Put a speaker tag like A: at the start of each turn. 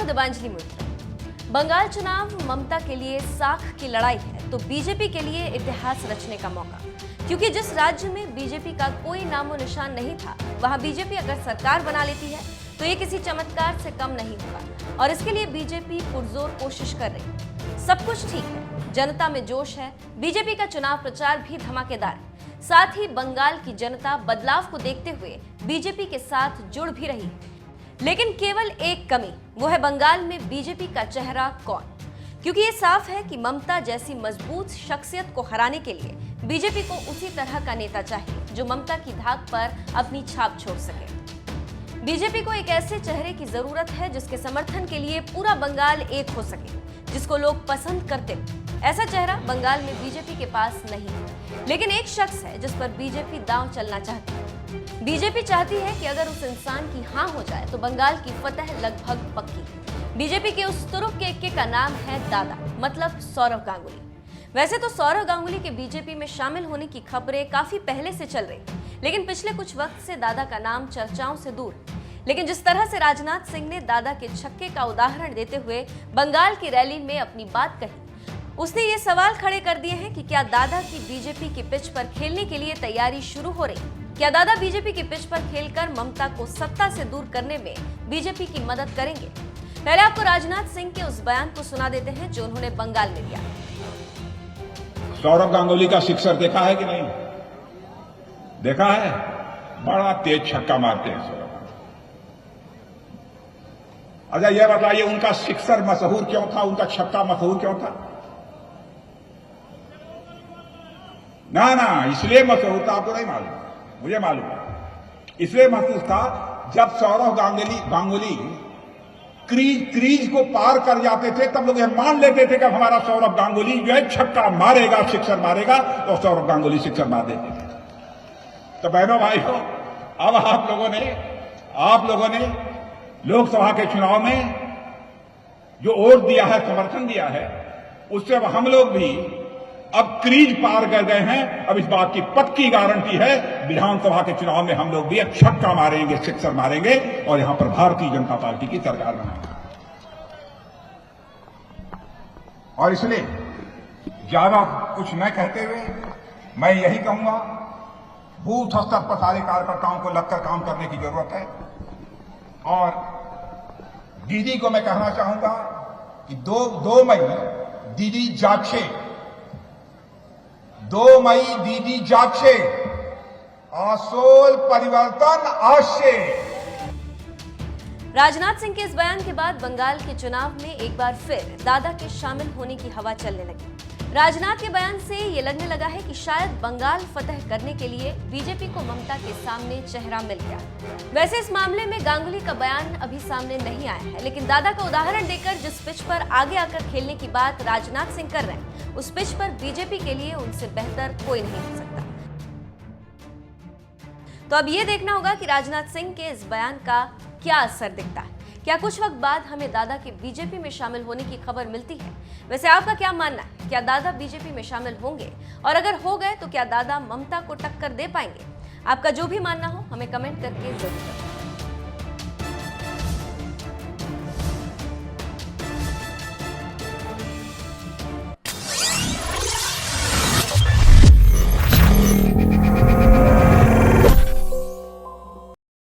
A: हूं दिव्यांजलि मित्र। बंगाल चुनाव ममता के लिए साख की लड़ाई है तो बीजेपी के लिए इतिहास रचने का मौका, क्योंकि जिस राज्य में बीजेपी का कोई नामो निशान नहीं था, वहां बीजेपी अगर सरकार बना लेती है तो ये किसी चमत्कार से कम नहीं होगा और इसके लिए बीजेपी पुरजोर कोशिश कर रही है। सब कुछ ठीक है, जनता में जोश है, बीजेपी का चुनाव प्रचार भी धमाकेदार है। साथ ही बंगाल की जनता बदलाव को देखते हुए बीजेपी के साथ जुड़ भी रही है। लेकिन केवल एक कमी, वो है बंगाल में बीजेपी का चेहरा कौन, क्योंकि ये साफ है कि ममता जैसी मजबूत शख्सियत को हराने के लिए बीजेपी को उसी तरह का नेता चाहिए जो ममता की धाक पर अपनी छाप छोड़ सके। बीजेपी को एक ऐसे चेहरे की जरूरत है जिसके समर्थन के लिए पूरा बंगाल एक हो सके, जिसको लोग पसंद करते हो। ऐसा चेहरा बंगाल में बीजेपी के पास नहीं है, लेकिन एक शख्स है जिस पर बीजेपी दांव चलना चाहती है। बीजेपी चाहती है कि अगर उस इंसान की हां हो जाए तो बंगाल की फतह लगभग पक्की है। बीजेपी के उस तुरुप के इक्के का नाम है दादा, मतलब सौरव गांगुली। वैसे तो सौरव गांगुली के बीजेपी में शामिल होने की खबरें काफी पहले से चल रही, लेकिन पिछले कुछ वक्त से दादा का नाम चर्चाओं से दूर। लेकिन जिस तरह से राजनाथ सिंह ने दादा के छक्के का उदाहरण देते हुए बंगाल की रैली में अपनी बात कही, उसने ये सवाल खड़े कर दिए हैं कि क्या दादा की बीजेपी की पिच पर खेलने के लिए तैयारी शुरू हो रही? क्या दादा बीजेपी की पिच पर खेलकर ममता को सत्ता से दूर करने में बीजेपी की मदद करेंगे? पहले आपको राजनाथ सिंह के उस बयान को सुना देते हैं जो उन्होंने बंगाल में दिया।
B: सौरव गांगुली का सिक्सर देखा है कि नहीं? देखा है, बड़ा तेज छक्का मारते हैं सौरव। अच्छा यह बताइए, उनका सिक्सर मशहूर क्यों था, उनका छक्का मशहूर क्यों था? ना इसलिए मशहूर था, आपको नहीं मालूम, मुझे मालूम है। इसलिए मशहूर था जब सौरव गांगुली क्रीज को पार कर जाते थे, तब लोग यह मान लेते थे कि हमारा सौरव गांगुली जो है छक्का मारेगा, सिक्सर मारेगा, तो सौरव गांगुली सिक्सर मार देते थे। तो बहनों भाइयों, अब आप लोगों ने लोकसभा के चुनाव में जो वोट दिया है, समर्थन दिया है, उससे अब हम लोग भी अब क्रीज पार कर गए हैं। अब इस बात की पक्की गारंटी है, विधानसभा के चुनाव में हम लोग भी अब छक्का मारेंगे, सिक्सर मारेंगे और यहां पर भारतीय जनता पार्टी की सरकार बनाएंगे। और इसलिए ज्यादा कुछ न कहते हुए मैं यही कहूंगा, बूथ स्तर पर सारे कार्यकर्ताओं को लगकर काम करने की जरूरत है। और दीदी को मैं कहना चाहूंगा कि 2 मई दीदी जागशे, 2 मई दीदी जागशे, आसोल परिवर्तन आशे।
A: राजनाथ सिंह के इस बयान के बाद बंगाल के चुनाव में एक बार फिर दादा के शामिल होने की हवा चलने लगी। राजनाथ के बयान से ये लगने लगा है कि शायद बंगाल फतह करने के लिए बीजेपी को ममता के सामने चेहरा मिल गया। वैसे इस मामले में गांगुली का बयान अभी सामने नहीं आया है, लेकिन दादा का उदाहरण देकर जिस पिच पर आगे आकर खेलने की बात राजनाथ सिंह कर रहे हैं, उस पिच पर बीजेपी के लिए उनसे बेहतर कोई नहीं हो सकता। तो अब ये देखना होगा कि राजनाथ सिंह के इस बयान का क्या असर दिखता है। क्या कुछ वक्त बाद हमें दादा के बीजेपी में शामिल होने की खबर मिलती है? वैसे आपका क्या मानना है, क्या दादा बीजेपी में शामिल होंगे? और अगर हो गए तो क्या दादा ममता को टक्कर दे पाएंगे? आपका जो भी मानना हो हमें कमेंट करके जरूर बताएं।